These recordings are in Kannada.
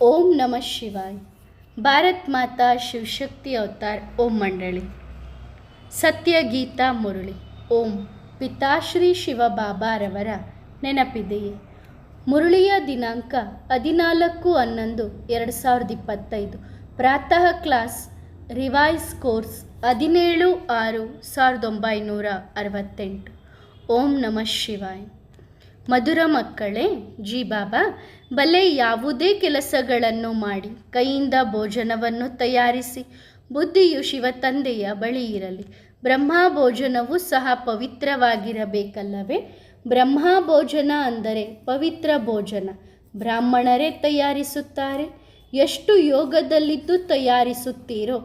ओम नमः शिवाय। भारत माता शिवशक्ति अवतार ओम मंडली सत्य गीता मुरಳಿ ಓಂ ಪಿತಾಶ್ರೀ ಶಿವಬಾಬಾರವರ ನೆನಪಿದೆಯೇ? ಮುರಳಿಯ ದಿನಾಂಕ 14/11/2025. ಪ್ರಾತಃ ಕ್ಲಾಸ್ ರಿವೈಸ್ ಕೋರ್ಸ್ 17/6/1968. ಓಂ ನಮಃ ಶಿವಾಯ. ಮಧುರ ಮಕ್ಕಳೇ, ಜಿ ಬಾಬಾ ಬಲೆ ಯಾವುದೇ ಕೆಲಸಗಳನ್ನು ಮಾಡಿ ಕೈಯಿಂದ ಭೋಜನವನ್ನು ತಯಾರಿಸಿ ಬುದ್ಧಿಯು ಶಿವ ತಂದೆಯ ಬಳಿ ಇರಲಿ. ಬ್ರಹ್ಮ ಭೋಜನವೂ ಸಹ ಪವಿತ್ರವಾಗಿರಬೇಕಲ್ಲವೇ? ಬ್ರಹ್ಮ ಭೋಜನ ಅಂದರೆ ಪವಿತ್ರ ಭೋಜನ. ಬ್ರಾಹ್ಮಣರೇ ತಯಾರಿಸುತ್ತಾರೆ. ಎಷ್ಟು ಯೋಗದಲ್ಲಿದ್ದು ತಯಾರಿಸುತ್ತೀರೋ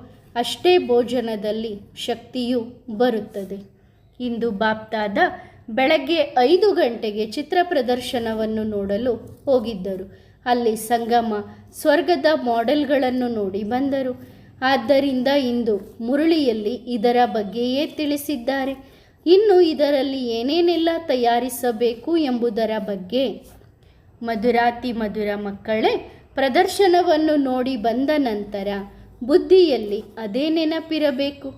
ಅಷ್ಟೇ ಭೋಜನದಲ್ಲಿ ಶಕ್ತಿಯು ಬರುತ್ತದೆ. ಇಂದು ಬಾಪ್ತಾದ ಬೆಳಗ್ಗೆ 5 ಗಂಟೆಗೆ ಚಿತ್ರ ಪ್ರದರ್ಶನವನ್ನು ನೋಡಲು ಹೋಗಿದ್ದರು. ಅಲ್ಲಿ ಸಂಗಮ ಸ್ವರ್ಗದ ಮಾಡೆಲ್ಗಳನ್ನು ನೋಡಿ ಬಂದರು. ಆದ್ದರಿಂದ ಇಂದು ಮುರಳಿಯಲ್ಲಿ ಇದರ ಬಗ್ಗೆಯೇ ತಿಳಿಸಿದ್ದಾರೆ. ಇನ್ನು ಇದರಲ್ಲಿ ಏನೇನೆಲ್ಲ ತಯಾರಿಸಬೇಕು ಎಂಬುದರ ಬಗ್ಗೆ. ಮಧುರಾತಿ ಮಧುರ ಮಕ್ಕಳೇ, ಪ್ರದರ್ಶನವನ್ನು ನೋಡಿ ಬಂದ ನಂತರ ಬುದ್ಧಿಯಲ್ಲಿ ಅದೇ ನೆನಪಿರಬೇಕು.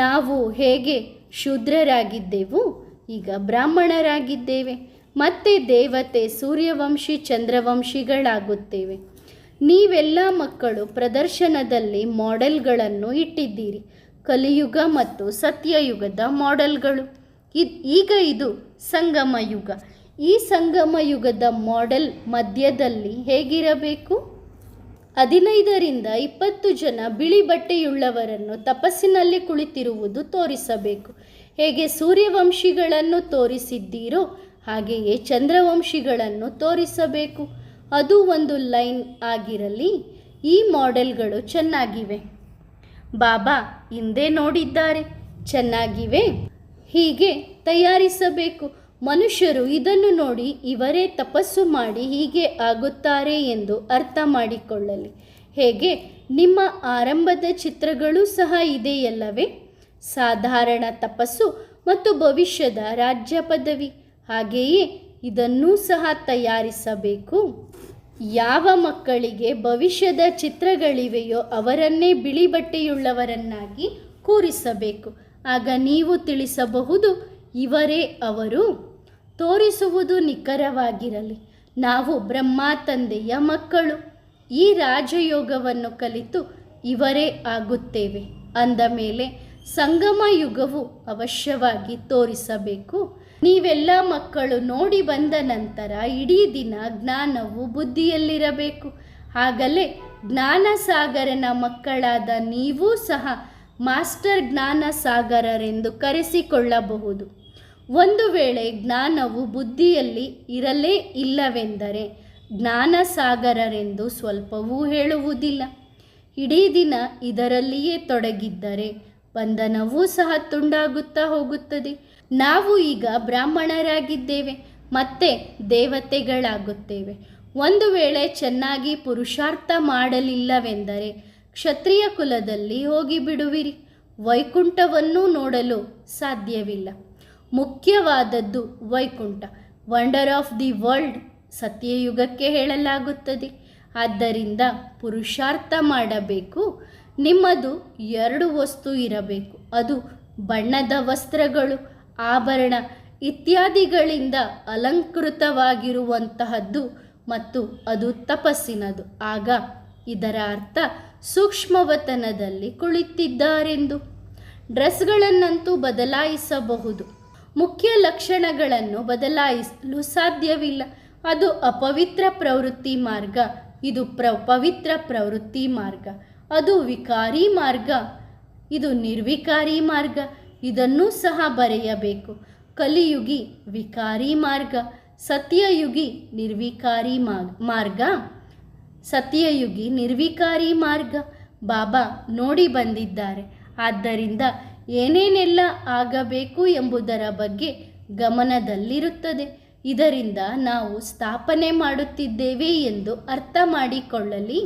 ನಾವು ಹೇಗೆ ಶೂದ್ರರಾಗಿದ್ದೆವು, ಈಗ ಬ್ರಾಹ್ಮಣರಾಗಿದ್ದೇವೆ. ಮತ್ತೆ ದೇವತೆ, ಸೂರ್ಯವಂಶಿ, ಚಂದ್ರವಂಶಿಗಳಾಗುತ್ತೇವೆ. ನೀವೆಲ್ಲ ಮಕ್ಕಳು ಪ್ರದರ್ಶನದಲ್ಲಿ ಮಾಡೆಲ್ಗಳನ್ನು ಇಟ್ಟಿದ್ದೀರಿ. ಕಲಿಯುಗ ಮತ್ತು ಸತ್ಯಯುಗದ ಮಾಡೆಲ್ಗಳು. ಈಗ ಇದು ಸಂಗಮ ಯುಗ. ಈ ಸಂಗಮ ಯುಗದ ಮಾಡೆಲ್ ಮಧ್ಯದಲ್ಲಿ ಹೇಗಿರಬೇಕು? 15ರಿಂದ 20 ಜನ ಬಿಳಿ ಬಟ್ಟೆಯುಳ್ಳವರನ್ನು ತಪಸ್ಸಿನಲ್ಲಿ ಕುಳಿತಿರುವುದು ತೋರಿಸಬೇಕು. ಹೇಗೆ ಸೂರ್ಯವಂಶಿಗಳನ್ನು ತೋರಿಸಿದ್ದೀರೋ ಹಾಗೆಯೇ ಚಂದ್ರವಂಶಿಗಳನ್ನು ತೋರಿಸಬೇಕು. ಅದು ಒಂದು ಲೈನ್ ಆಗಿರಲಿ. ಈ ಮಾಡೆಲ್ಗಳು ಚೆನ್ನಾಗಿವೆ. ಬಾಬಾ ಹಿಂದೆ ನೋಡಿದ್ದಾರೆ, ಚೆನ್ನಾಗಿವೆ. ಹೀಗೆ ತಯಾರಿಸಬೇಕು. ಮನುಷ್ಯರು ಇದನ್ನು ನೋಡಿ ಇವರೇ ತಪಸ್ಸು ಮಾಡಿ ಹೀಗೆ ಆಗುತ್ತಾರೆ ಎಂದು ಅರ್ಥ ಮಾಡಿಕೊಳ್ಳಲಿ. ಹೇಗೆ ನಿಮ್ಮ ಆರಂಭದ ಚಿತ್ರಗಳು ಸಹ ಇದೆಯಲ್ಲವೇ? ಸಾಧಾರಣ ತಪಸ್ಸು ಮತ್ತು ಭವಿಷ್ಯದ ರಾಜ್ಯ ಪದವಿ. ಹಾಗೆಯೇ ಇದನ್ನೂ ಸಹ ತಯಾರಿಸಬೇಕು. ಯಾವ ಮಕ್ಕಳಿಗೆ ಭವಿಷ್ಯದ ಚಿತ್ರಗಳಿವೆಯೋ ಅವರನ್ನೇ ಬಿಳಿ ಬಟ್ಟೆಯುಳ್ಳವರನ್ನಾಗಿ ಕೂರಿಸಬೇಕು. ಆಗ ನೀವು ತಿಳಿಸಬಹುದು, ಇವರೇ ಅವರು. ತೋರಿಸುವುದು ನಿಖರವಾಗಿರಲಿ. ನಾವು ಬ್ರಹ್ಮ ತಂದೆಯ ಮಕ್ಕಳು. ಈ ರಾಜಯೋಗವನ್ನು ಕಲಿತು ಇವರೇ ಆಗುತ್ತೇವೆ ಅಂದ ಮೇಲೆ ಸಂಗಮ ಯುಗವು ಅವಶ್ಯವಾಗಿ ತೋರಿಸಬೇಕು. ನೀವೆಲ್ಲ ಮಕ್ಕಳು ನೋಡಿ ಬಂದ ನಂತರ ಇಡೀ ದಿನ ಜ್ಞಾನವು ಬುದ್ಧಿಯಲ್ಲಿರಬೇಕು. ಆಗಲೇ ಜ್ಞಾನ ಸಾಗರನ ಮಕ್ಕಳಾದ ನೀವೂ ಸಹ ಮಾಸ್ಟರ್ ಜ್ಞಾನ ಸಾಗರರೆಂದು ಕರೆಸಿಕೊಳ್ಳಬಹುದು. ಒಂದು ವೇಳೆ ಜ್ಞಾನವು ಬುದ್ಧಿಯಲ್ಲಿ ಇರಲೇ ಇಲ್ಲವೆಂದರೆ ಜ್ಞಾನ ಸಾಗರರೆಂದು ಸ್ವಲ್ಪವೂ ಹೇಳುವುದಿಲ್ಲ. ಇಡೀ ದಿನ ಇದರಲ್ಲಿಯೇ ತೊಡಗಿದ್ದರೆ ಬಂಧನವೂ ಸಹ ತುಂಡಾಗುತ್ತಾ ಹೋಗುತ್ತದೆ. ನಾವು ಈಗ ಬ್ರಾಹ್ಮಣರಾಗಿದ್ದೇವೆ, ಮತ್ತೆ ದೇವತೆಗಳಾಗುತ್ತೇವೆ. ಒಂದು ವೇಳೆ ಚೆನ್ನಾಗಿ ಪುರುಷಾರ್ಥ ಮಾಡಲಿಲ್ಲವೆಂದರೆ ಕ್ಷತ್ರಿಯ ಕುಲದಲ್ಲಿ ಹೋಗಿಬಿಡುವಿರಿ. ವೈಕುಂಠವನ್ನು ನೋಡಲು ಸಾಧ್ಯವಿಲ್ಲ. ಮುಖ್ಯವಾದದ್ದು Vaikuntha, wonder of the world, ಸತ್ಯಯುಗಕ್ಕೆ ಹೇಳಲಾಗುತ್ತದೆ. ಆದ್ದರಿಂದ ಪುರುಷಾರ್ಥ ಮಾಡಬೇಕು. ನಿಮ್ಮದು 2 ವಸ್ತು ಇರಬೇಕು. ಅದು ಬಣ್ಣದ ವಸ್ತ್ರಗಳು, ಆಭರಣ ಇತ್ಯಾದಿಗಳಿಂದ ಅಲಂಕೃತವಾಗಿರುವಂತಹದ್ದು ಮತ್ತು ಅದು ತಪಸ್ಸಿನದು. ಆಗ ಇದರ ಅರ್ಥ ಸೂಕ್ಷ್ಮವತನದಲ್ಲಿ ಕುಳಿತಿದ್ದಾರೆಂದು. ಡ್ರೆಸ್ಗಳನ್ನಂತೂ ಬದಲಾಯಿಸಬಹುದು, ಮುಖ್ಯ ಲಕ್ಷಣಗಳನ್ನು ಬದಲಾಯಿಸಲು ಸಾಧ್ಯವಿಲ್ಲ. ಅದು ಅಪವಿತ್ರ ಪ್ರವೃತ್ತಿ ಮಾರ್ಗ, ಇದು ಪವಿತ್ರ ಪ್ರವೃತ್ತಿ ಮಾರ್ಗ. ಅದು ವಿಕಾರಿ ಮಾರ್ಗ, ಇದು ನಿರ್ವಿಕಾರಿ ಮಾರ್ಗ. ಇದನ್ನೂ ಸಹ ಬರೆಯಬೇಕು. ಕಲಿಯುಗಿ ವಿಕಾರಿ ಮಾರ್ಗ, ಸತ್ಯಯುಗಿ ನಿರ್ವಿಕಾರಿ ಮಾರ್ಗ. ಸತ್ಯಯುಗಿ ನಿರ್ವಿಕಾರಿ ಮಾರ್ಗ ಬಾಬಾ ನೋಡಿ ಬಂದಿದ್ದಾರೆ. ಆದ್ದರಿಂದ ಏನೇನೆಲ್ಲ ಆಗಬೇಕು ಎಂಬುದರ ಬಗ್ಗೆ ಗಮನದಲ್ಲಿರುತ್ತದೆ. ಇದರಿಂದ ನಾವು ಸ್ಥಾಪನೆ ಮಾಡುತ್ತಿದ್ದೇವೆ ಎಂದು ಅರ್ಥ ಮಾಡಿಕೊಳ್ಳಲಿ.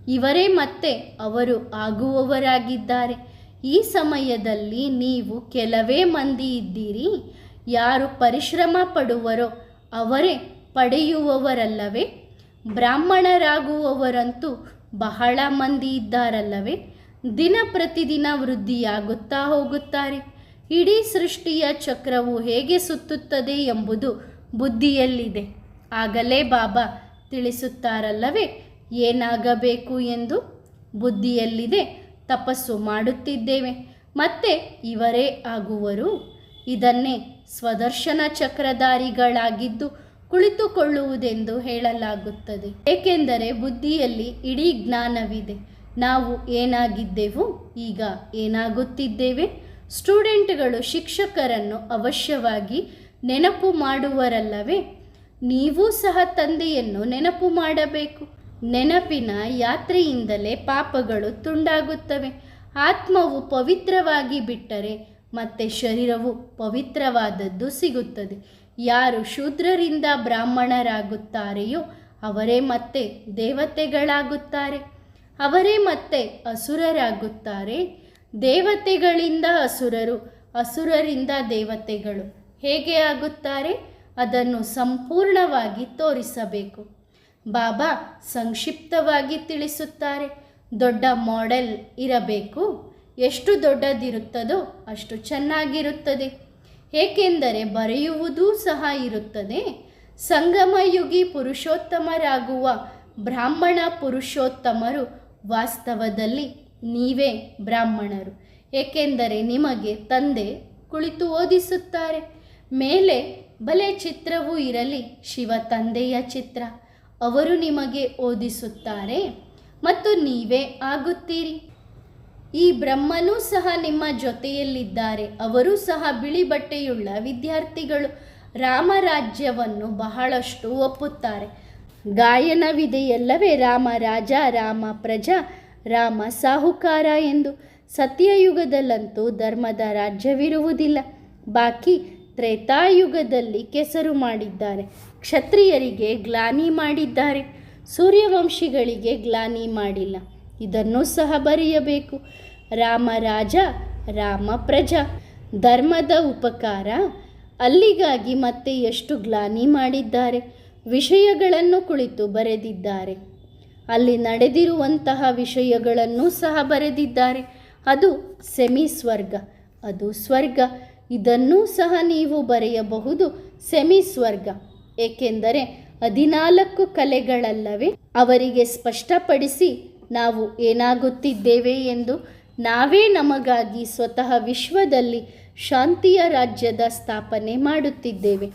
ಇವರೇ ಮತ್ತೆ ಅವರು ಆಗುವವರಾಗಿದ್ದಾರೆ. ಈ ಸಮಯದಲ್ಲಿ ನೀವು ಕೆಲವೇ ಮಂದಿ ಇದ್ದೀರಿ. ಯಾರು ಪರಿಶ್ರಮ ಪಡುವರೋ ಅವರೇ ಪಡೆಯುವವರಲ್ಲವೇ? ಬ್ರಾಹ್ಮಣರಾಗುವವರಂತೂ ಬಹಳ ಮಂದಿ ಇದ್ದಾರಲ್ಲವೇ? ದಿನ ಪ್ರತಿದಿನ ವೃದ್ಧಿಯಾಗುತ್ತಾ ಹೋಗುತ್ತಾರೆ. ಇಡೀ ಸೃಷ್ಟಿಯ ಚಕ್ರವು ಹೇಗೆ ಸುತ್ತುತ್ತದೆ ಎಂಬುದು ಬುದ್ಧಿಯಲ್ಲಿದೆ. ಆಗಲೇ ಬಾಬಾ ತಿಳಿಸುತ್ತಾರಲ್ಲವೇ ಏನಾಗಬೇಕು ಎಂದು. ಬುದ್ಧಿಯಲ್ಲಿದೆ, ತಪಸ್ಸು ಮಾಡುತ್ತಿದ್ದೇವೆ, ಮತ್ತೆ ಇವರೇ ಆಗುವರು. ಇದನ್ನೇ ಸ್ವದರ್ಶನ ಚಕ್ರಧಾರಿಗಳಾಗಿದ್ದು ಕುಳಿತುಕೊಳ್ಳುವುದೆಂದು ಹೇಳಲಾಗುತ್ತದೆ. ಏಕೆಂದರೆ ಬುದ್ಧಿಯಲ್ಲಿ ಇಡೀ ಜ್ಞಾನವಿದೆ. ನಾವು ಏನಾಗಿದ್ದೆವು, ಈಗ ಏನಾಗುತ್ತಿದ್ದೇವೆ. ಸ್ಟೂಡೆಂಟ್ಗಳು ಶಿಕ್ಷಕರನ್ನು ಅವಶ್ಯವಾಗಿ ನೆನಪು ಮಾಡುವರಲ್ಲವೇ? ನೀವೂ ಸಹ ತಂದೆಯನ್ನು ನೆನಪು ಮಾಡಬೇಕು. ನೆನಪಿನ ಯಾತ್ರೆಯಿಂದಲೇ ಪಾಪಗಳು ತುಂಡಾಗುತ್ತವೆ. ಆತ್ಮವು ಪವಿತ್ರವಾಗಿ ಬಿಟ್ಟರೆ ಮತ್ತೆ ಶರೀರವು ಪವಿತ್ರವಾದದ್ದು ಸಿಗುತ್ತದೆ. ಯಾರು ಶೂದ್ರರಿಂದ ಬ್ರಾಹ್ಮಣರಾಗುತ್ತಾರೆಯೋ ಅವರೇ ಮತ್ತೆ ದೇವತೆಗಳಾಗುತ್ತಾರೆ. ಅವರೇ ಮತ್ತೆ ಅಸುರರಾಗುತ್ತಾರೆ. ದೇವತೆಗಳಿಂದ ಅಸುರರು, ಅಸುರರಿಂದ ದೇವತೆಗಳು ಹೇಗೆ ಆಗುತ್ತಾರೆ? ಅದನ್ನು ಸಂಪೂರ್ಣವಾಗಿ ತೋರಿಸಬೇಕು. ಬಾಬಾ ಸಂಕ್ಷಿಪ್ತವಾಗಿ ತಿಳಿಸುತ್ತಾರೆ. ದೊಡ್ಡ ಮಾಡೆಲ್ ಇರಬೇಕು. ಎಷ್ಟು ದೊಡ್ಡದಿರುತ್ತದೋ ಅಷ್ಟು ಚೆನ್ನಾಗಿರುತ್ತದೆ. ಏಕೆಂದರೆ ಬರೆಯುವುದೂ ಸಹ ಇರುತ್ತದೆ. ಸಂಗಮಯುಗಿ ಪುರುಷೋತ್ತಮರಾಗುವ ಬ್ರಾಹ್ಮಣ ಪುರುಷೋತ್ತಮರು ವಾಸ್ತವದಲ್ಲಿ ನೀವೇ ಬ್ರಾಹ್ಮಣರು. ಏಕೆಂದರೆ ನಿಮಗೆ ತಂದೆ ಕುಳಿತು ಓದಿಸುತ್ತಾರೆ. ಮೇಲೆ ಬಲೆ ಚಿತ್ರವೂ ಇರಲಿ, ಶಿವ ತಂದೆಯ ಚಿತ್ರ, ಅವರು ನಿಮಗೆ ಓದಿಸುತ್ತಾರೆ ಮತ್ತು ನೀವೇ ಆಗುತ್ತೀರಿ. ಈ ಬ್ರಹ್ಮನೂ ಸಹ ನಿಮ್ಮ ಜೊತೆಯಲ್ಲಿದ್ದಾರೆ. ಅವರೂ ಸಹ ಬಿಳಿ ಬಟ್ಟೆಯುಳ್ಳ ವಿದ್ಯಾರ್ಥಿಗಳು. ರಾಮರಾಜ್ಯವನ್ನು ಬಹಳಷ್ಟು ಒಪ್ಪುತ್ತಾರೆ. ಗಾಯನವಿದೆಯಲ್ಲವೇ, ರಾಮ ರಾಜ, ರಾಮ ಪ್ರಜಾ, ರಾಮ ಸಾಹುಕಾರ ಎಂದು. ಸತ್ಯಯುಗದಲ್ಲಂತೂ ಧರ್ಮದ ರಾಜ್ಯವಿರುವುದಿಲ್ಲ. ಬಾಕಿ ತ್ರೇತಾಯುಗದಲ್ಲಿ ಕೆಸರು ಮಾಡಿದ್ದಾರೆ. ಕ್ಷತ್ರಿಯರಿಗೆ ಗ್ಲಾನಿ ಮಾಡಿದ್ದಾರೆ, ಸೂರ್ಯವಂಶಿಗಳಿಗೆ ಗ್ಲಾನಿ ಮಾಡಿಲ್ಲ. ಇದನ್ನೂ ಸಹ ಬರೆಯಬೇಕು. ರಾಮ ರಾಜ, ರಾಮ ಪ್ರಜಾ, ಧರ್ಮದ ಉಪಕಾರ. ಅಲ್ಲಿಗಾಗಿ ಮತ್ತೆ ಎಷ್ಟು ಗ್ಲಾನಿ ಮಾಡಿದ್ದಾರೆ. ವಿಷಯಗಳನ್ನು ಕುಳಿತು ಬರೆದಿದ್ದಾರೆ. ಅಲ್ಲಿ ನಡೆದಿರುವಂತಹ ವಿಷಯಗಳನ್ನು ಸಹ ಬರೆದಿದ್ದಾರೆ. ಅದು ಸೆಮಿ ಸ್ವರ್ಗ, ಅದು ಸ್ವರ್ಗ. ಇದನ್ನೂ ಸಹ ನೀವು ಬರೆಯಬಹುದು, ಸೆಮಿ ಸ್ವರ್ಗ. ಏಕೆಂದರೆ 14 ಕಲೆಗಳಲ್ಲವೇ? ಅವರಿಗೆ ಸ್ಪಷ್ಟಪಡಿಸಿ ನಾವು ಏನಾಗುತ್ತಿದ್ದೇವೆ ಎಂದು. ನಾವೇ ನಮಗಾಗಿ ಸ್ವತಃ ವಿಶ್ವದಲ್ಲಿ ಶಾಂತಿಯ ರಾಜ್ಯದ ಸ್ಥಾಪನೆ ಮಾಡುತ್ತಿದ್ದೇವೆ.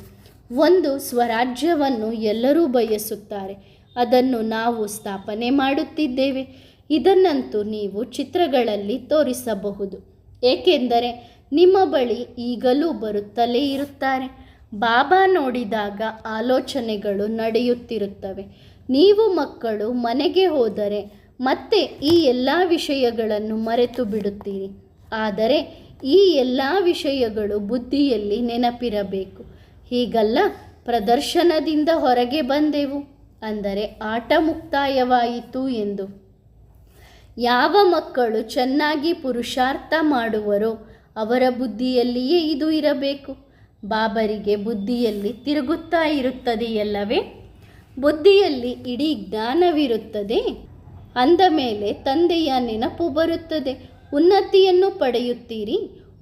ಒಂದು ಸ್ವರಾಜ್ಯವನ್ನು ಎಲ್ಲರೂ ಬಯಸುತ್ತಾರೆ. ಅದನ್ನು ನಾವು ಸ್ಥಾಪನೆ ಮಾಡುತ್ತಿದ್ದೇವೆ. ಇದನ್ನಂತೂ ನೀವು ಚಿತ್ರಗಳಲ್ಲಿ ತೋರಿಸಬಹುದು. ಏಕೆಂದರೆ ನಿಮ್ಮ ಬಳಿ ಈಗಲೂ ಬರುತ್ತಲೇ ಇರುತ್ತಾರೆ. ಬಾಬಾ ನೋಡಿದಾಗ ಆಲೋಚನೆಗಳು ನಡೆಯುತ್ತಿರುತ್ತವೆ. ನೀವು ಮಕ್ಕಳು ಮನೆಗೆ ಹೋದರೆ ಮತ್ತೆ ಈ ಎಲ್ಲ ವಿಷಯಗಳನ್ನು ಮರೆತು ಬಿಡುತ್ತೀರಿ. ಆದರೆ ಈ ಎಲ್ಲ ವಿಷಯಗಳು ಬುದ್ಧಿಯಲ್ಲಿ ನೆನಪಿರಬೇಕು. ಹೀಗಲ್ಲ, ಪ್ರದರ್ಶನದಿಂದ ಹೊರಗೆ ಬಂದೆವು ಅಂದರೆ ಆಟ ಮುಕ್ತಾಯವಾಯಿತು ಎಂದು. ಯಾವ ಮಕ್ಕಳು ಚೆನ್ನಾಗಿ ಪುರುಷಾರ್ಥ ಮಾಡುವರೋ ಅವರ ಬುದ್ಧಿಯಲ್ಲಿಯೇ ಇದು ಇರಬೇಕು. ಬಾಬರಿಗೆ ಬುದ್ಧಿಯಲ್ಲಿ ತಿರುಗುತ್ತಾ ಇರುತ್ತದೆಯಲ್ಲವೇ? ಬುದ್ಧಿಯಲ್ಲಿ ಇಡೀ ಜ್ಞಾನವಿರುತ್ತದೆ. ಅಂದ ಮೇಲೆ ತಂದೆಯ ನೆನಪು ಬರುತ್ತದೆ. ಉನ್ನತಿಯನ್ನು ಪಡೆಯುತ್ತೀರಿ.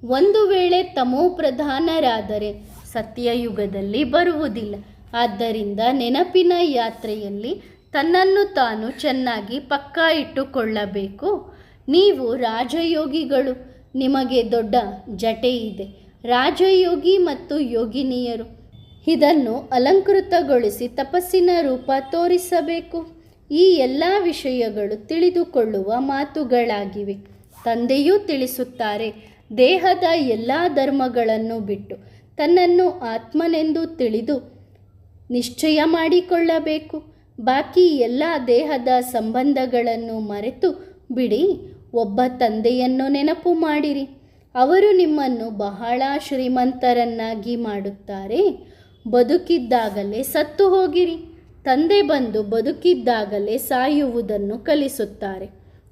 ಒಂದು ವೇಳೆ ತಮೋ ಪ್ರಧಾನರಾದರೆ ಸತ್ಯಯುಗದಲ್ಲಿ ಬರುವುದಿಲ್ಲ. ಆದ್ದರಿಂದ ನೆನಪಿನ ಯಾತ್ರೆಯಲ್ಲಿ ತನ್ನನ್ನು ತಾನು ಚೆನ್ನಾಗಿ ಪಕ್ಕಾ ಇಟ್ಟುಕೊಳ್ಳಬೇಕು. ನೀವು ರಾಜಯೋಗಿಗಳು. ನಿಮಗೆ ದೊಡ್ಡ ಜಟೆ ಇದೆ. ರಾಜಯೋಗಿ ಮತ್ತು ಯೋಗಿನಿಯರು. ಇದನ್ನು ಅಲಂಕೃತಗೊಳಿಸಿ ತಪಸ್ಸಿನ ರೂಪ ತೋರಿಸಬೇಕು. ಈ ಎಲ್ಲ ವಿಷಯಗಳು ತಿಳಿದುಕೊಳ್ಳುವ ಮಾತುಗಳಾಗಿವೆ. ತಂದೆಯೂ ತಿಳಿಸುತ್ತಾರೆ, ದೇಹದ ಎಲ್ಲ ಧರ್ಮಗಳನ್ನು ಬಿಟ್ಟು ತನ್ನನ್ನು ಆತ್ಮನೆಂದು ತಿಳಿದು ನಿಶ್ಚಯ ಮಾಡಿಕೊಳ್ಳಬೇಕು. ಬಾಕಿ ಎಲ್ಲ ದೇಹದ ಸಂಬಂಧಗಳನ್ನು ಮರೆತು ಬಿಡಿ. ಒಬ್ಬ ತಂದೆಯನ್ನು ನೆನಪು ಮಾಡಿರಿ. ಅವರು ನಿಮ್ಮನ್ನು ಬಹಳ ಶ್ರೀಮಂತರನ್ನಾಗಿ ಮಾಡುತ್ತಾರೆ. ಬದುಕಿದ್ದಾಗಲೇ ಸತ್ತು ಹೋಗಿರಿ. ತಂದೆ ಬಂದು ಬದುಕಿದ್ದಾಗಲೇ ಸಾಯುವುದನ್ನು ಕಲಿಸುತ್ತಾರೆ.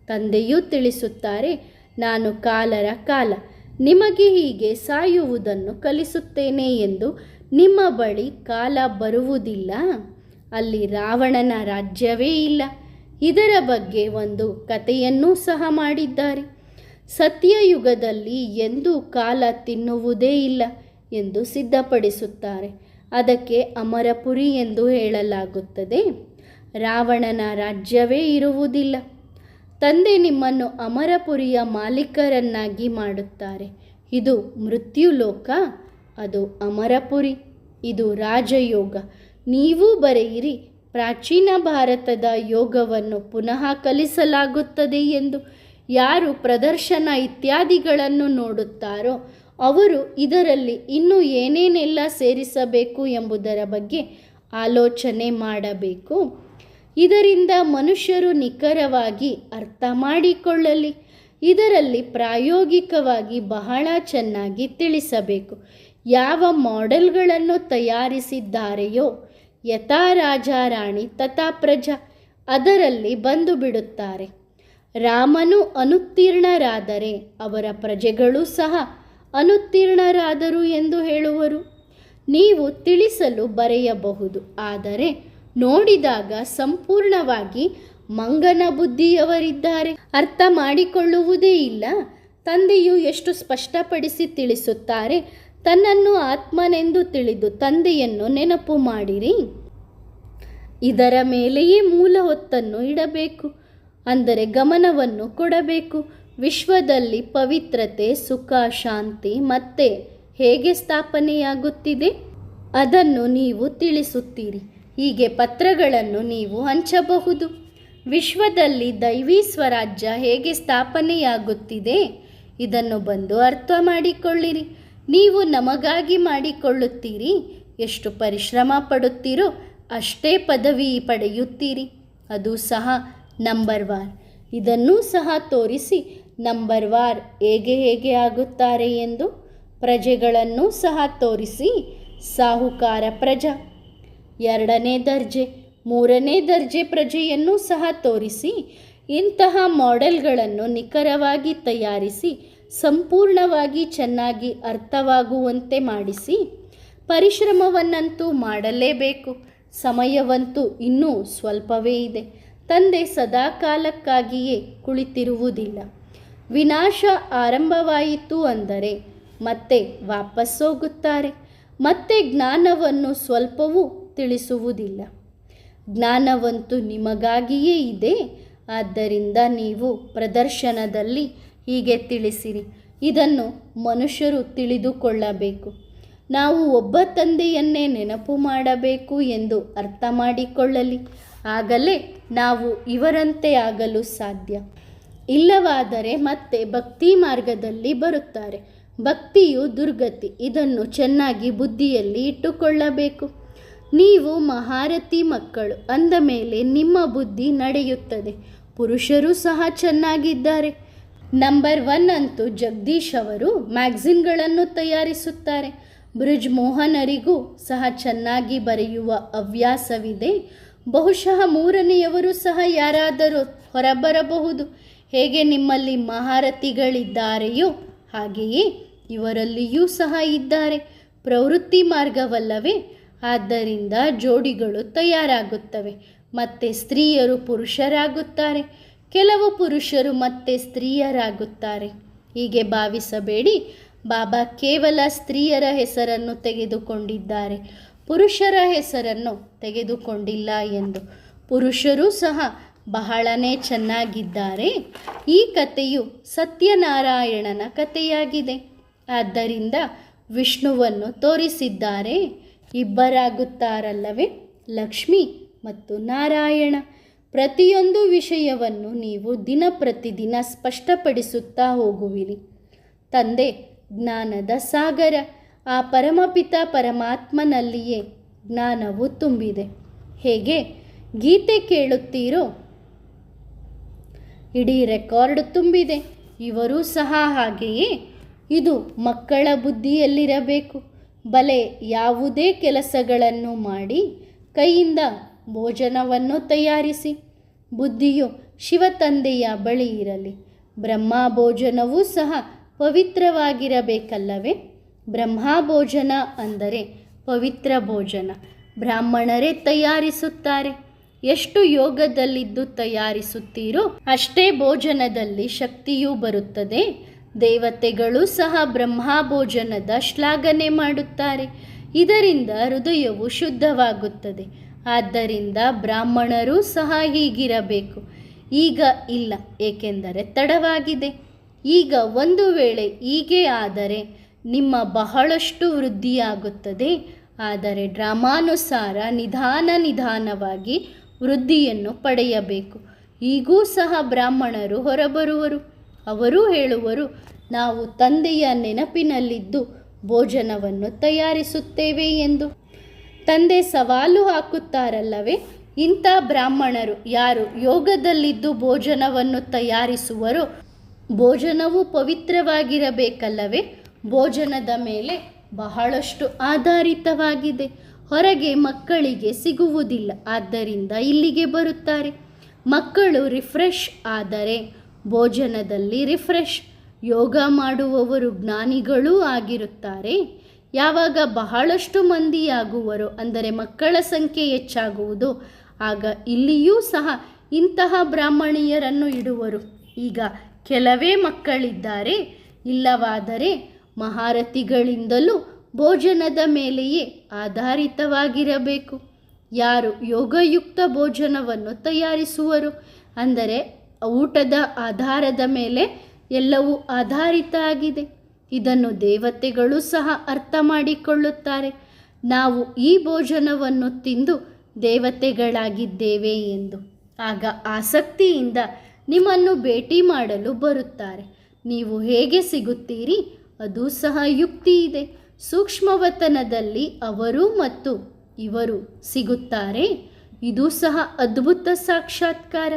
ತಂದೆಯೂ ತಿಳಿಸುತ್ತಾರೆ, ನಾನು ಕಾಲರ ಕಾಲ ನಿಮಗೆ ಹೀಗೆ ಸಾಯುವುದನ್ನು ಕಲಿಸುತ್ತೇನೆ ಎಂದು. ನಿಮ್ಮ ಬಳಿ ಕಾಲ ಬರುವುದಿಲ್ಲ. ಅಲ್ಲಿ ರಾವಣನ ರಾಜ್ಯವೇ ಇಲ್ಲ. ಇದರ ಬಗ್ಗೆ ಒಂದು ಕಥೆಯನ್ನೂ ಸಹ ಮಾಡಿದ್ದಾರೆ. ಸತ್ಯಯುಗದಲ್ಲಿ ಎಂದೂ ಕಾಲ ತಿನ್ನುವುದೇ ಇಲ್ಲ ಎಂದು ಸಿದ್ಧಪಡಿಸುತ್ತಾರೆ. ಅದಕ್ಕೆ ಅಮರಪುರಿ ಎಂದು ಹೇಳಲಾಗುತ್ತದೆ. ರಾವಣನ ರಾಜ್ಯವೇ ಇರುವುದಿಲ್ಲ. ತಂದೆ ನಿಮ್ಮನ್ನು ಅಮರಪುರಿಯ ಮಾಲೀಕರನ್ನಾಗಿ ಮಾಡುತ್ತಾರೆ. ಇದು ಮೃತ್ಯುಲೋಕ, ಅದು ಅಮರಪುರಿ, ಇದು ರಾಜಯೋಗ. ನೀವೂ ಬರೆಯಿರಿ, ಪ್ರಾಚೀನ ಭಾರತದ ಯೋಗವನ್ನು ಪುನಃ ಕಲಿಸಲಾಗುತ್ತದೆ ಎಂದು. ಯಾರು ಪ್ರದರ್ಶನ ಇತ್ಯಾದಿಗಳನ್ನು ನೋಡುತ್ತಾರೋ ಅವರು ಇದರಲ್ಲಿ ಇನ್ನೂ ಏನೇನೆಲ್ಲ ಸೇರಿಸಬೇಕು ಎಂಬುದರ ಬಗ್ಗೆ ಆಲೋಚನೆ ಮಾಡಬೇಕು. ಇದರಿಂದ ಮನುಷ್ಯರು ನಿಖರವಾಗಿ ಅರ್ಥ ಮಾಡಿಕೊಳ್ಳಲಿ. ಇದರಲ್ಲಿ ಪ್ರಾಯೋಗಿಕವಾಗಿ ಬಹಳ ಚೆನ್ನಾಗಿ ತಿಳಿಸಬೇಕು. ಯಾವ ಮಾಡೆಲ್ಗಳನ್ನು ತಯಾರಿಸಿದ್ದಾರೆಯೋ ಯಥಾ ರಾಜ ರಾಣಿ ತಥಾ ಪ್ರಜಾ ಅದರಲ್ಲಿ ಬಂದು ಬಿಡುತ್ತಾರೆ. ರಾಮನು ಅನುತ್ತೀರ್ಣರಾದರೆ ಅವರ ಪ್ರಜೆಗಳು ಸಹ ಅನುತ್ತೀರ್ಣರಾದರು ಎಂದು ಹೇಳುವರು. ನೀವು ತಿಳಿಸಲು ಬರೆಯಬಹುದು, ಆದರೆ ನೋಡಿದಾಗ ಸಂಪೂರ್ಣವಾಗಿ ಮಂಗನ ಬುದ್ಧಿಯವರಿದ್ದಾರೆ, ಅರ್ಥ ಮಾಡಿಕೊಳ್ಳುವುದೇ ಇಲ್ಲ. ತಂದೆಯು ಎಷ್ಟು ಸ್ಪಷ್ಟಪಡಿಸಿ ತಿಳಿಸುತ್ತಾರೆ. ತನ್ನನ್ನು ಆತ್ಮನೆಂದು ತಿಳಿದು ತಂದೆಯನ್ನು ನೆನಪು ಮಾಡಿರಿ. ಇದರ ಮೇಲೆಯೇ ಮೂಲ ಹೊತ್ತನ್ನು ಇಡಬೇಕು, ಅಂದರೆ ಗಮನವನ್ನು ಕೊಡಬೇಕು. ವಿಶ್ವದಲ್ಲಿ ಪವಿತ್ರತೆ, ಸುಖ, ಶಾಂತಿ ಮತ್ತೆ ಹೇಗೆ ಸ್ಥಾಪನೆಯಾಗುತ್ತಿದೆ ಅದನ್ನು ನೀವು ತಿಳಿಸುತ್ತೀರಿ. ಹೀಗೆ ಪತ್ರಗಳನ್ನು ನೀವು ಹಂಚಬಹುದು. ವಿಶ್ವದಲ್ಲಿ ದೈವಿ ಸ್ವರಾಜ್ಯ ಹೇಗೆ ಸ್ಥಾಪನೆಯಾಗುತ್ತಿದೆ ಇದನ್ನು ಬಂದು ಅರ್ಥ ಮಾಡಿಕೊಳ್ಳಿರಿ. ನೀವು ನಮಗಾಗಿ ಮಾಡಿಕೊಳ್ಳುತ್ತೀರಿ. ಎಷ್ಟು ಪರಿಶ್ರಮ ಪಡುತ್ತೀರೋ ಅಷ್ಟೇ ಪದವಿ ಪಡೆಯುತ್ತೀರಿ. ಅದು ಸಹ ನಂಬರ್ ವಾರ್. ಇದನ್ನೂ ಸಹ ತೋರಿಸಿ ನಂಬರ್ ವಾರ್ ಹೇಗೆ ಆಗುತ್ತಾರೆ ಎಂದು. ಪ್ರಜೆಗಳನ್ನು ಸಹ ತೋರಿಸಿ ಸಾಹುಕಾರ ಪ್ರಜಾ, 2ನೇ ದರ್ಜೆ, 3ನೇ ದರ್ಜೆ ಪ್ರಜೆಯನ್ನು ಸಹ ತೋರಿಸಿ ಇಂತಹ ಮಾಡೆಲ್ಗಳನ್ನು ನಿಖರವಾಗಿ ತಯಾರಿಸಿ ಸಂಪೂರ್ಣವಾಗಿ ಚೆನ್ನಾಗಿ ಅರ್ಥವಾಗುವಂತೆ ಮಾಡಿಸಿ. ಪರಿಶ್ರಮವನ್ನಂತೂ ಮಾಡಲೇಬೇಕು. ಸಮಯವಂತೂ ಇನ್ನೂ ಸ್ವಲ್ಪವೇ ಇದೆ. ತಂದೆ ಸದಾಕಾಲಕ್ಕಾಗಿಯೇ ಕುಳಿತಿರುವುದಿಲ್ಲ. ವಿನಾಶ ಆರಂಭವಾಯಿತು ಅಂದರೆ ಮತ್ತೆ ವಾಪಸ್ಸೋಗುತ್ತಾರೆ. ಮತ್ತೆ ಜ್ಞಾನವನ್ನು ಸ್ವಲ್ಪವೂ ತಿಳಿಸುವುದಿಲ್ಲ. ಜ್ಞಾನವಂತೂ ನಿಮಗಾಗಿಯೇ ಇದೆ. ಆದ್ದರಿಂದ ನೀವು ಪ್ರದರ್ಶನದಲ್ಲಿ ಹೀಗೆ ತಿಳಿಸಿರಿ. ಇದನ್ನು ಮನುಷ್ಯರು ತಿಳಿದುಕೊಳ್ಳಬೇಕು. ನಾವು ಒಬ್ಬ ತಂದೆಯನ್ನೇ ನೆನಪು ಮಾಡಬೇಕು ಎಂದು ಅರ್ಥ ಮಾಡಿಕೊಳ್ಳಲಿ. ಆಗಲೇ ನಾವು ಇವರಂತೆ ಆಗಲು ಸಾಧ್ಯ. ಇಲ್ಲವಾದರೆ ಮತ್ತೆ ಭಕ್ತಿ ಮಾರ್ಗದಲ್ಲಿ ಬರುತ್ತಾರೆ. ಭಕ್ತಿಯು ದುರ್ಗತಿ. ಇದನ್ನು ಚೆನ್ನಾಗಿ ಬುದ್ಧಿಯಲ್ಲಿ ಇಟ್ಟುಕೊಳ್ಳಬೇಕು. ನೀವು ಮಹಾರಥಿ ಮಕ್ಕಳು ಅಂದ ಮೇಲೆ ನಿಮ್ಮ ಬುದ್ಧಿ ನಡೆಯುತ್ತದೆ. ಪುರುಷರು ಸಹ ಚೆನ್ನಾಗಿದ್ದಾರೆ. ನಂಬರ್ 1 ಅಂತೂ ಜಗದೀಶ್ ಅವರು ಮ್ಯಾಗ್ಝಿನ್ಗಳನ್ನು ತಯಾರಿಸುತ್ತಾರೆ. ಬ್ರಿಜ್ ಮೋಹನರಿಗೂ ಸಹ ಚೆನ್ನಾಗಿ ಬರೆಯುವ ಹವ್ಯಾಸವಿದೆ. ಬಹುಶಃ 3ನೇಯವರು ಸಹ ಯಾರಾದರೂ ಹೊರಬರಬಹುದು. ಹೇಗೆ ನಿಮ್ಮಲ್ಲಿ ಮಹಾರಥಿಗಳಿದ್ದಾರೆಯೋ ಹಾಗೆಯೇ ಇವರಲ್ಲಿಯೂ ಸಹ ಇದ್ದಾರೆ. ಪ್ರವೃತ್ತಿ ಮಾರ್ಗವಲ್ಲವೇ? ಆದ್ದರಿಂದ ಜೋಡಿಗಳು ತಯಾರಾಗುತ್ತವೆ. ಮತ್ತೆ ಸ್ತ್ರೀಯರು ಪುರುಷರಾಗುತ್ತಾರೆ. ಕೆಲವು ಪುರುಷರು ಮತ್ತೆ ಸ್ತ್ರೀಯರಾಗುತ್ತಾರೆ. ಹೀಗೆ ಭಾವಿಸಬೇಡಿ. ಬಾಬಾ ಕೇವಲ ಸ್ತ್ರೀಯರ ಹೆಸರನ್ನು ತೆಗೆದುಕೊಂಡಿದ್ದಾರೆ, ಪುರುಷರ ಹೆಸರನ್ನು ತೆಗೆದುಕೊಂಡಿಲ್ಲ ಎಂದು. ಪುರುಷರೂ ಸಹ ಬಹಳನೇ ಚೆನ್ನಾಗಿದ್ದಾರೆ. ಈ ಕಥೆಯು ಸತ್ಯನಾರಾಯಣನ ಕಥೆಯಾಗಿದೆ. ಆದ್ದರಿಂದ ವಿಷ್ಣುವನ್ನು ತೋರಿಸಿದ್ದಾರೆ. ಇಬ್ಬರಾಗುತ್ತಾರಲ್ಲವೇ, ಲಕ್ಷ್ಮಿ ಮತ್ತು ನಾರಾಯಣ. ಪ್ರತಿಯೊಂದು ವಿಷಯವನ್ನು ನೀವು ದಿನ ಪ್ರತಿದಿನ ಸ್ಪಷ್ಟಪಡಿಸುತ್ತಾ ಹೋಗುವಿರಿ. ತಂದೆ ಜ್ಞಾನದ ಸಾಗರ. ಆ ಪರಮಪಿತ ಪರಮಾತ್ಮನಲ್ಲಿಯೇ ಜ್ಞಾನವು ತುಂಬಿದೆ. ಹೇಗೆ ಗೀತೆ ಕೇಳುತ್ತೀರೋ ಇಡೀ ರೆಕಾರ್ಡ್ ತುಂಬಿದೆ. ಇವರೂ ಸಹ ಹಾಗೆಯೇ. ಇದು ಮಕ್ಕಳ ಬುದ್ಧಿಯಲ್ಲಿರಬೇಕು. ಬಲೆ ಯಾವುದೇ ಕೆಲಸಗಳನ್ನು ಮಾಡಿ ಕೈಯಿಂದ ಭೋಜನವನ್ನು ತಯಾರಿಸಿ. ಬುದ್ಧಿಯು ಶಿವತಂದೆಯ ಬಳಿ ಇರಲಿ. ಬ್ರಹ್ಮ ಭೋಜನವೂ ಸಹ ಪವಿತ್ರವಾಗಿರಬೇಕಲ್ಲವೇ? ಬ್ರಹ್ಮ ಭೋಜನ ಅಂದರೆ ಪವಿತ್ರ ಭೋಜನ. ಬ್ರಾಹ್ಮಣರೇ ತಯಾರಿಸುತ್ತಾರೆ. ಎಷ್ಟು ಯೋಗದಲ್ಲಿದ್ದು ತಯಾರಿಸುತ್ತೀರೋ ಅಷ್ಟೇ ಭೋಜನದಲ್ಲಿ ಶಕ್ತಿಯೂ ಬರುತ್ತದೆ. ದೇವತೆಗಳು ಸಹ ಬ್ರಹ್ಮ ಭೋಜನದ ಶ್ಲಾಘನೆ ಮಾಡುತ್ತಾರೆ. ಇದರಿಂದ ಹೃದಯವು ಶುದ್ಧವಾಗುತ್ತದೆ. ಆದ್ದರಿಂದ ಬ್ರಾಹ್ಮಣರೂ ಸಹ ಹೀಗಿರಬೇಕು. ಈಗ ಇಲ್ಲ, ಏಕೆಂದರೆ ತಡವಾಗಿದೆ. ಈಗ ಒಂದು ವೇಳೆ ಹೀಗೆ ಆದರೆ ನಿಮ್ಮ ಬಹಳಷ್ಟು ವೃದ್ಧಿಯಾಗುತ್ತದೆ. ಆದರೆ ಡ್ರಾಮಾನುಸಾರ ನಿಧಾನವಾಗಿ ವೃದ್ಧಿಯನ್ನು ಪಡೆಯಬೇಕು. ಈಗೂ ಸಹ ಬ್ರಾಹ್ಮಣರು ಹೊರಬರುವರು. ಅವರು ಹೇಳುವರು, ನಾವು ತಂದೆಯ ನೆನಪಿನಲ್ಲಿದ್ದು ಭೋಜನವನ್ನು ತಯಾರಿಸುತ್ತೇವೆ ಎಂದು. ತಂದೆ ಸವಾಲು ಹಾಕುತ್ತಾರಲ್ಲವೇ, ಇಂಥ ಬ್ರಾಹ್ಮಣರು ಯಾರು ಯೋಗದಲ್ಲಿದ್ದು ಭೋಜನವನ್ನು ತಯಾರಿಸುವರೋ ಭೋಜನವು ಪವಿತ್ರವಾಗಿರಬೇಕಲ್ಲವೇ. ಭೋಜನದ ಮೇಲೆ ಬಹಳಷ್ಟು ಆಧಾರಿತವಾಗಿದೆ. ಹೊರಗೆ ಮಕ್ಕಳಿಗೆ ಸಿಗುವುದಿಲ್ಲ, ಆದ್ದರಿಂದ ಇಲ್ಲಿಗೆ ಬರುತ್ತಾರೆ. ಮಕ್ಕಳು ರಿಫ್ರೆಶ್ ಆದರೆ ಭೋಜನದಲ್ಲಿ ರಿಫ್ರೆಶ್. ಯೋಗ ಮಾಡುವವರು ಜ್ಞಾನಿಗಳೂ ಆಗಿರುತ್ತಾರೆ. ಯಾವಾಗ ಬಹಳಷ್ಟು ಮಂದಿಯಾಗುವರೋ, ಅಂದರೆ ಮಕ್ಕಳ ಸಂಖ್ಯೆ ಹೆಚ್ಚಾಗುವುದು, ಆಗ ಇಲ್ಲಿಯೂ ಸಹ ಇಂತಹ ಬ್ರಾಹ್ಮಣಿಯರನ್ನು ಇಡುವರು. ಈಗ ಕೆಲವೇ ಮಕ್ಕಳಿದ್ದಾರೆ. ಇಲ್ಲವಾದರೆ ಮಹಾರಥಿಗಳಿಂದಲೂ ಭೋಜನದ ಮೇಲೆಯೇ ಆಧಾರಿತವಾಗಿರಬೇಕು. ಯಾರು ಯೋಗಯುಕ್ತ ಭೋಜನವನ್ನು ತಯಾರಿಸುವರು, ಅಂದರೆ ಊಟದ ಆಧಾರದ ಮೇಲೆ ಎಲ್ಲವೂ ಆಧಾರಿತ ಆಗಿದೆ. ಇದನ್ನು ದೇವತೆಗಳು ಸಹ ಅರ್ಥ ಮಾಡಿಕೊಳ್ಳುತ್ತಾರೆ. ನಾವು ಈ ಭೋಜನವನ್ನು ತಿಂದು ದೇವತೆಗಳಾಗಿದ್ದೇವೆ ಎಂದು. ಆಗ ಆಸಕ್ತಿಯಿಂದ ನಿಮ್ಮನ್ನು ಭೇಟಿ ಮಾಡಲು ಬರುತ್ತಾರೆ. ನೀವು ಹೇಗೆ ಸಿಗುತ್ತೀರಿ, ಅದು ಸಹ ಯುಕ್ತಿ ಇದೆ. ಸೂಕ್ಷ್ಮವತನದಲ್ಲಿ ಅವರು ಮತ್ತು ಇವರು ಸಿಗುತ್ತಾರೆ. ಇದು ಸಹ ಅದ್ಭುತ ಸಾಕ್ಷಾತ್ಕಾರ,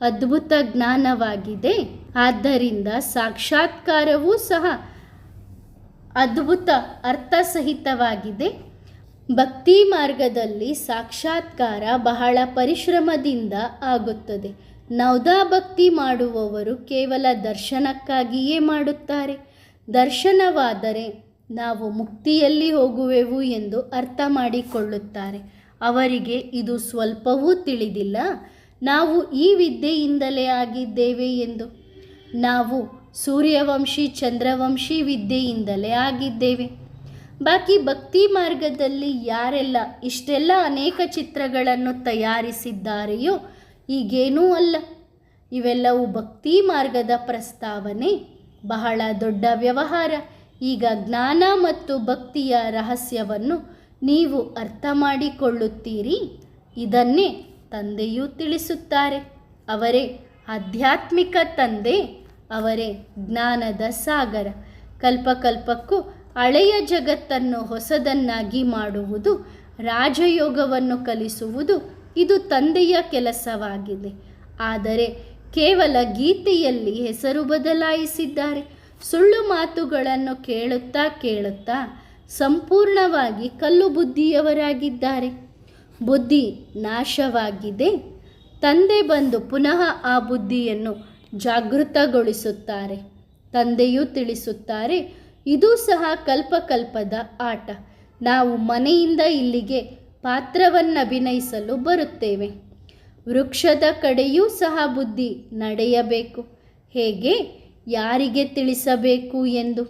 ಅದ್ಭುತ ಜ್ಞಾನವಾಗಿದೆ. ಆದ್ದರಿಂದ ಸಾಕ್ಷಾತ್ಕಾರವೂ ಸಹ ಅದ್ಭುತ ಅರ್ಥಸಹಿತವಾಗಿದೆ. ಭಕ್ತಿ ಮಾರ್ಗದಲ್ಲಿ ಸಾಕ್ಷಾತ್ಕಾರ ಬಹಳ ಪರಿಶ್ರಮದಿಂದ ಆಗುತ್ತದೆ. ನವದಾ ಭಕ್ತಿ ಮಾಡುವವರು ಕೇವಲ ದರ್ಶನಕ್ಕಾಗಿಯೇ ಮಾಡುತ್ತಾರೆ. ದರ್ಶನವಾದರೆ ನಾವು ಮುಕ್ತಿಯಲ್ಲಿ ಹೋಗುವೆವು ಎಂದು ಅರ್ಥ ಮಾಡಿಕೊಳ್ಳುತ್ತಾರೆ. ಅವರಿಗೆ ಇದು ಸ್ವಲ್ಪವೂ ತಿಳಿದಿಲ್ಲ, ನಾವು ಈ ವಿದ್ಯೆಯಿಂದಲೇ ಆಗಿದ್ದೇವೆ ಎಂದು. ನಾವು ಸೂರ್ಯವಂಶಿ ಚಂದ್ರವಂಶಿ ವಿದ್ಯೆಯಿಂದಲೇ ಆಗಿದ್ದೇವೆ. ಬಾಕಿ ಭಕ್ತಿ ಮಾರ್ಗದಲ್ಲಿ ಯಾರೆಲ್ಲ ಇಷ್ಟೆಲ್ಲ ಅನೇಕ ಚಿತ್ರಗಳನ್ನು ತಯಾರಿಸಿದ್ದಾರೆಯೋ ಈಗೇನೂ ಅಲ್ಲ. ಇವೆಲ್ಲವೂ ಭಕ್ತಿ ಮಾರ್ಗದ ಪ್ರಸ್ತಾವನೆ, ಬಹಳ ದೊಡ್ಡ ವ್ಯವಹಾರ. ಈಗ ಜ್ಞಾನ ಮತ್ತು ಭಕ್ತಿಯ ರಹಸ್ಯವನ್ನು ನೀವು ಅರ್ಥ ಮಾಡಿಕೊಳ್ಳುತ್ತೀರಿ. ಇದನ್ನೇ ತಂದೆಯೂ ತಿಳಿಸುತ್ತಾರೆ. ಅವರೇ ಆಧ್ಯಾತ್ಮಿಕ ತಂದೆ, ಅವರೇ ಜ್ಞಾನದ ಸಾಗರ. ಕಲ್ಪಕಲ್ಪಕ್ಕೂ ಹಳೆಯ ಜಗತ್ತನ್ನು ಹೊಸದನ್ನಾಗಿ ಮಾಡುವುದು, ರಾಜಯೋಗವನ್ನು ಕಲಿಸುವುದು ಇದು ತಂದೆಯ ಕೆಲಸವಾಗಿದೆ. ಆದರೆ ಕೇವಲ ಗೀತೆಯಲ್ಲಿ ಹೆಸರು ಬದಲಾಯಿಸಿದ್ದಾರೆ. ಸುಳ್ಳು ಮಾತುಗಳನ್ನು ಕೇಳುತ್ತಾ ಸಂಪೂರ್ಣವಾಗಿ ಕಲ್ಲು ಬುದ್ಧಿಯವರಾಗಿದ್ದಾರೆ. ಬುದ್ಧಿ ನಾಶವಾಗಿದೆ. ತಂದೆ ಬಂದು ಪುನಃ ಆ ಬುದ್ಧಿಯನ್ನು ಜಾಗೃತಗೊಳಿಸುತ್ತಾರೆ. ತಂದೆಯೂ ತಿಳಿಸುತ್ತಾರೆ, ಇದು ಸಹ ಕಲ್ಪಕಲ್ಪದ ಆಟ. ನಾವು ಮನೆಯಿಂದ ಇಲ್ಲಿಗೆ ಪಾತ್ರವನ್ನು ಅಭಿನಯಿಸಲು ಬರುತ್ತೇವೆ. ವೃಕ್ಷದ ಕಡೆಯೂ ಸಹ ಬುದ್ಧಿ ನಡೆಯಬೇಕು. ಹೇಗೆ, ಯಾರಿಗೆ ತಿಳಿಸಬೇಕು ಎಂದು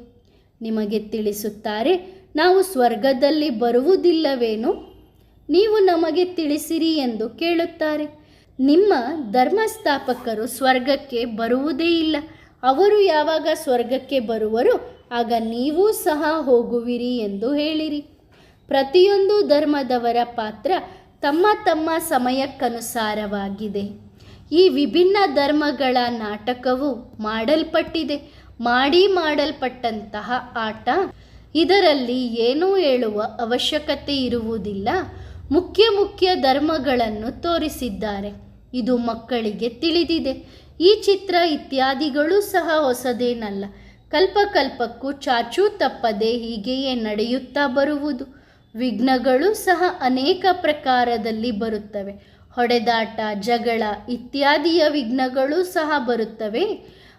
ನಿಮಗೆ ತಿಳಿಸುತ್ತಾರೆ. ನಾವು ಸ್ವರ್ಗದಲ್ಲಿ ಬರುವುದಿಲ್ಲವೇನು, ನೀವು ನಮಗೆ ತಿಳಿಸಿರಿ ಎಂದು ಕೇಳುತ್ತಾರೆ. ನಿಮ್ಮ ಧರ್ಮಸ್ಥಾಪಕರು ಸ್ವರ್ಗಕ್ಕೆ ಬರುವುದೇ ಇಲ್ಲ. ಅವರು ಯಾವಾಗ ಸ್ವರ್ಗಕ್ಕೆ ಬರುವರು ಆಗ ನೀವೂ ಸಹ ಹೋಗುವಿರಿ ಎಂದು ಹೇಳಿರಿ. ಪ್ರತಿಯೊಂದು ಧರ್ಮದವರ ಪಾತ್ರ ತಮ್ಮ ತಮ್ಮ ಸಮಯಕ್ಕನುಸಾರವಾಗಿದೆ. ಈ ವಿಭಿನ್ನ ಧರ್ಮಗಳ ನಾಟಕವು ಮಾಡಲ್ಪಟ್ಟಿದೆ. ಮಾಡಲ್ಪಟ್ಟಂತಹ ಆಟ. ಇದರಲ್ಲಿ ಏನೂ ಹೇಳುವ ಅವಶ್ಯಕತೆ ಇರುವುದಿಲ್ಲ. ಮುಖ್ಯ ಧರ್ಮಗಳನ್ನು ತೋರಿಸಿದ್ದಾರೆ. ಇದು ಮಕ್ಕಳಿಗೆ ತಿಳಿದಿದೆ. ಈ ಚಿತ್ರ ಇತ್ಯಾದಿಗಳು ಸಹ ಹೊಸದೇನಲ್ಲ. ಕಲ್ಪಕಲ್ಪಕ್ಕೂ ಚಾಚೂ ತಪ್ಪದೆ ಹೀಗೆಯೇ ನಡೆಯುತ್ತಾ ಬರುವುದು. ವಿಘ್ನಗಳು ಸಹ ಅನೇಕ ಪ್ರಕಾರದಲ್ಲಿ ಬರುತ್ತವೆ. ಹೊಡೆದಾಟ, ಜಗಳ ಇತ್ಯಾದಿಯ ವಿಘ್ನಗಳು ಸಹ ಬರುತ್ತವೆ.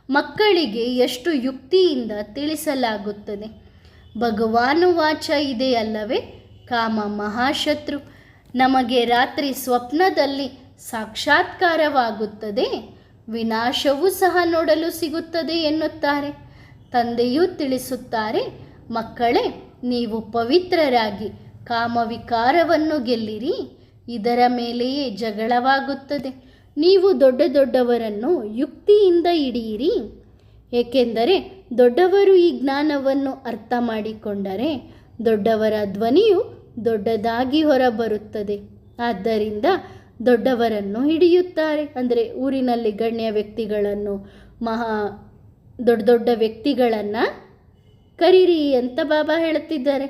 ಮಕ್ಕಳಿಗೆ ಎಷ್ಟು ಯುಕ್ತಿಯಿಂದ ತಿಳಿಸಲಾಗುತ್ತದೆ. ಭಗವಾನುವಾಚ ಇದೆಯಲ್ಲವೇ, ಕಾಮ ಮಹಾಶತ್ರು. ನಮಗೆ ರಾತ್ರಿ ಸ್ವಪ್ನದಲ್ಲಿ ಸಾಕ್ಷಾತ್ಕಾರವಾಗುತ್ತದೆ, ವಿನಾಶವೂ ಸಹ ನೋಡಲು ಸಿಗುತ್ತದೆ ಎನ್ನುತ್ತಾರೆ. ತಂದೆಯೂ ತಿಳಿಸುತ್ತಾರೆ, ಮಕ್ಕಳೇ, ನೀವು ಪವಿತ್ರರಾಗಿ ಕಾಮವಿಕಾರವನ್ನು ಗೆಲ್ಲಿರಿ, ಇದರ ಮೇಲೆಯೇ ಜಗಳವಾಗುತ್ತದೆ. ನೀವು ದೊಡ್ಡವರನ್ನು ಯುಕ್ತಿಯಿಂದ ಹಿಡಿಯಿರಿ, ಏಕೆಂದರೆ ದೊಡ್ಡವರು ಈ ಜ್ಞಾನವನ್ನು ಅರ್ಥ ಮಾಡಿಕೊಂಡರೆ ದೊಡ್ಡವರ ಧ್ವನಿಯು ದೊಡ್ಡದಾಗಿ ಹೊರಬರುತ್ತದೆ. ಆದ್ದರಿಂದ ದೊಡ್ಡವರನ್ನು ಹಿಡಿಯುತ್ತಾರೆ. ಅಂದರೆ ಊರಿನಲ್ಲಿ ಗಣ್ಯ ವ್ಯಕ್ತಿಗಳನ್ನು, ದೊಡ್ಡ ವ್ಯಕ್ತಿಗಳನ್ನು ಕರೀರಿ ಅಂತ ಬಾಬಾ ಹೇಳುತ್ತಿದ್ದಾರೆ.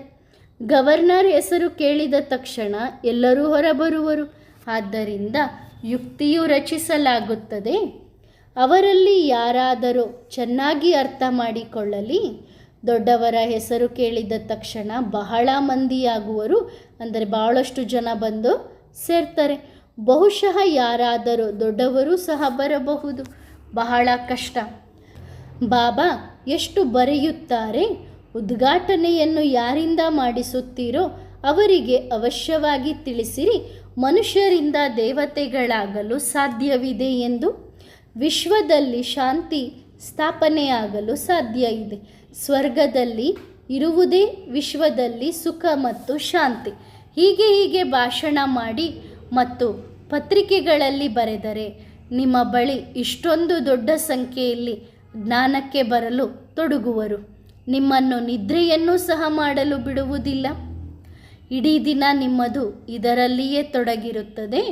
ಗವರ್ನರ್ ಹೆಸರು ಕೇಳಿದ ತಕ್ಷಣ ಎಲ್ಲರೂ ಹೊರಬರುವರು. ಆದ್ದರಿಂದ ಯುಕ್ತಿಯು ರಚಿಸಲಾಗುತ್ತದೆ. ಅವರಲ್ಲಿ ಯಾರಾದರೂ ಚೆನ್ನಾಗಿ ಅರ್ಥ ಮಾಡಿಕೊಳ್ಳಲಿ. ದೊಡ್ಡವರ ಹೆಸರು ಕೇಳಿದ ತಕ್ಷಣ ಬಹಳ ಮಂದಿಯಾಗುವರು, ಅಂದರೆ ಬಹಳಷ್ಟು ಜನ ಬಂದು ಸೇರ್ತಾರೆ. ಬಹುಶಃ ಯಾರಾದರೂ ದೊಡ್ಡವರು ಸಹ ಬರಬಹುದು. ಬಹಳ ಕಷ್ಟ. ಬಾಬಾ ಎಷ್ಟು ಬರೆಯುತ್ತಾರೆ, ಉದ್ಘಾಟನೆಯನ್ನು ಯಾರಿಂದ ಮಾಡಿಸುತ್ತೀರೋ ಅವರಿಗೆ ಅವಶ್ಯವಾಗಿ ತಿಳಿಸಿರಿ, ಮನುಷ್ಯರಿಂದ ದೇವತೆಗಳಾಗಲು ಸಾಧ್ಯವಿದೆ ಎಂದು. ವಿಶ್ವದಲ್ಲಿ ಶಾಂತಿ ಸ್ಥಾಪನೆಯಾಗಲು ಸಾಧ್ಯ ಇದೆ. ಸ್ವರ್ಗದಲ್ಲಿ ಇರುವುದೇ ವಿಶ್ವದಲ್ಲಿ ಸುಖ ಮತ್ತು ಶಾಂತಿ. ಹೀಗೆ ಭಾಷಣ ಮಾಡಿ ಮತ್ತು ಪತ್ರಿಕೆಗಳಲ್ಲಿ ಬರೆದರೆ ನಿಮ್ಮ ಬಳಿ ಇಷ್ಟೊಂದು ದೊಡ್ಡ ಸಂಖ್ಯೆಯಲ್ಲಿ ಜ್ಞಾನಕ್ಕೆ ಬರಲು ತೊಡಗುವರು. ನಿಮ್ಮನ್ನು ನಿದ್ರೆಯನ್ನು ಸಹ ಮಾಡಲು ಬಿಡುವುದಿಲ್ಲ. ಇಡೀ ದಿನ ನಿಮ್ಮದು ಇದರಲ್ಲಿಯೇ ತೊಡಗಿರುತ್ತದೆ.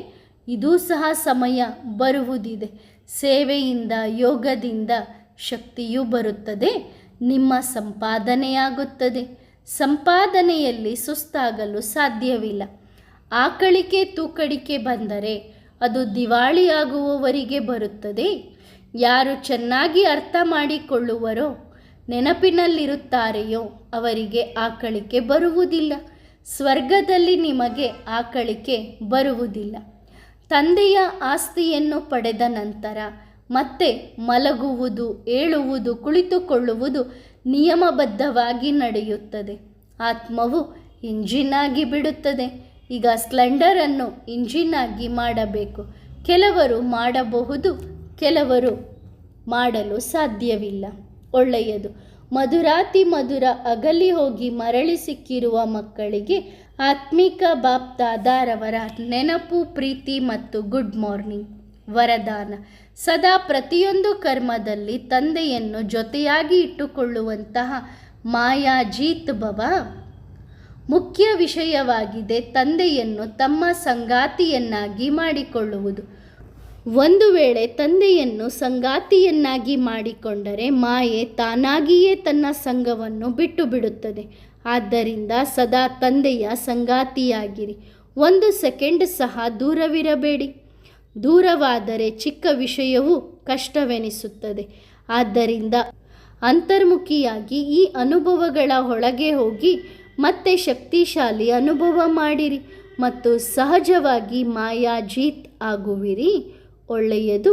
ಇದೂ ಸಹ ಸಮಯ ಬರುವುದಿದೆ. ಸೇವೆಯಿಂದ, ಯೋಗದಿಂದ ಶಕ್ತಿಯೂ ಬರುತ್ತದೆ. ನಿಮ್ಮ ಸಂಪಾದನೆಯಾಗುತ್ತದೆ. ಸಂಪಾದನೆಯಲ್ಲಿ ಸುಸ್ತಾಗಲು ಸಾಧ್ಯವಿಲ್ಲ. ಆಕಳಿಕೆ ತೂಕಡಿಕೆ ಬಂದರೆ ಅದು ದಿವಾಳಿಯಾಗುವವರಿಗೆ ಬರುತ್ತದೆ. ಯಾರು ಚೆನ್ನಾಗಿ ಅರ್ಥ ಮಾಡಿಕೊಳ್ಳುವರೋ, ನೆನಪಿನಲ್ಲಿರುತ್ತಾರೆಯೋ ಅವರಿಗೆ ಆಕಳಿಕೆ ಬರುವುದಿಲ್ಲ. ಸ್ವರ್ಗದಲ್ಲಿ ನಿಮಗೆ ಆಕಳಿಕೆ ಬರುವುದಿಲ್ಲ. ತಂದೆಯ ಆಸ್ತಿಯನ್ನು ಪಡೆದ ನಂತರ ಮತ್ತೆ ಮಲಗುವುದು, ಏಳುವುದು, ಕುಳಿತುಕೊಳ್ಳುವುದು ನಿಯಮಬದ್ಧವಾಗಿ ನಡೆಯುತ್ತದೆ. ಆತ್ಮವು ಇಂಜಿನ್ ಆಗಿ ಬಿಡುತ್ತದೆ. ಈಗ ಸ್ಲೆಂಡರನ್ನು ಇಂಜಿನ್ ಆಗಿ ಮಾಡಬೇಕು. ಕೆಲವರು ಮಾಡಬಹುದು, ಕೆಲವರು ಮಾಡಲು ಸಾಧ್ಯವಿಲ್ಲ. ಒಳ್ಳೆಯದು. ಮಧುರಾತಿ ಮಧುರ ಅಗಲಿ ಹೋಗಿ ಮರಳಿ ಸಿಕ್ಕಿರುವ ಮಕ್ಕಳಿಗೆ ಆತ್ಮಿಕ ಬಾಪ್ದಾದಾರವರ ನೆನಪು, ಪ್ರೀತಿ ಮತ್ತು ಗುಡ್ ಮಾರ್ನಿಂಗ್. ವರದಾನ: ಸದಾ ಪ್ರತಿಯೊಂದು ಕರ್ಮದಲ್ಲಿ ತಂದೆಯನ್ನು ಜೊತೆಯಾಗಿ ಇಟ್ಟುಕೊಳ್ಳುವಂತಹ ಮಾಯಾಜೀತ್ ಭವ. ಮುಖ್ಯ ವಿಷಯವಾಗಿದೆ ತಂದೆಯನ್ನು ತಮ್ಮ ಸಂಗಾತಿಯನ್ನಾಗಿ ಮಾಡಿಕೊಳ್ಳುವುದು. ಒಂದು ವೇಳೆ ತಂದೆಯನ್ನು ಸಂಗಾತಿಯನ್ನಾಗಿ ಮಾಡಿಕೊಂಡರೆ ಮಾಯೆ ತಾನಾಗಿಯೇ ತನ್ನ ಸಂಘವನ್ನು ಬಿಟ್ಟು ಬಿಡುತ್ತದೆ. ಆದ್ದರಿಂದ ಸದಾ ತಂದೆಯ ಸಂಗಾತಿಯಾಗಿರಿ. 1 ಸೆಕೆಂಡ್ ಸಹ ದೂರವಿರಬೇಡಿ. ದೂರವಾದರೆ ಚಿಕ್ಕ ವಿಷಯವೂ ಕಷ್ಟವೆನಿಸುತ್ತದೆ. ಆದ್ದರಿಂದ ಅಂತರ್ಮುಖಿಯಾಗಿ ಈ ಅನುಭವಗಳ ಒಳಗೆ ಹೋಗಿ ಮತ್ತೆ ಶಕ್ತಿಶಾಲಿ ಅನುಭವ ಮಾಡಿರಿ ಮತ್ತು ಸಹಜವಾಗಿ ಮಾಯಾಜೀತ್ ಆಗುವಿರಿ. ಒಳ್ಳೆಯದು.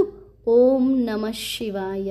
ಓಂ ನಮಃ ಶಿವಾಯ.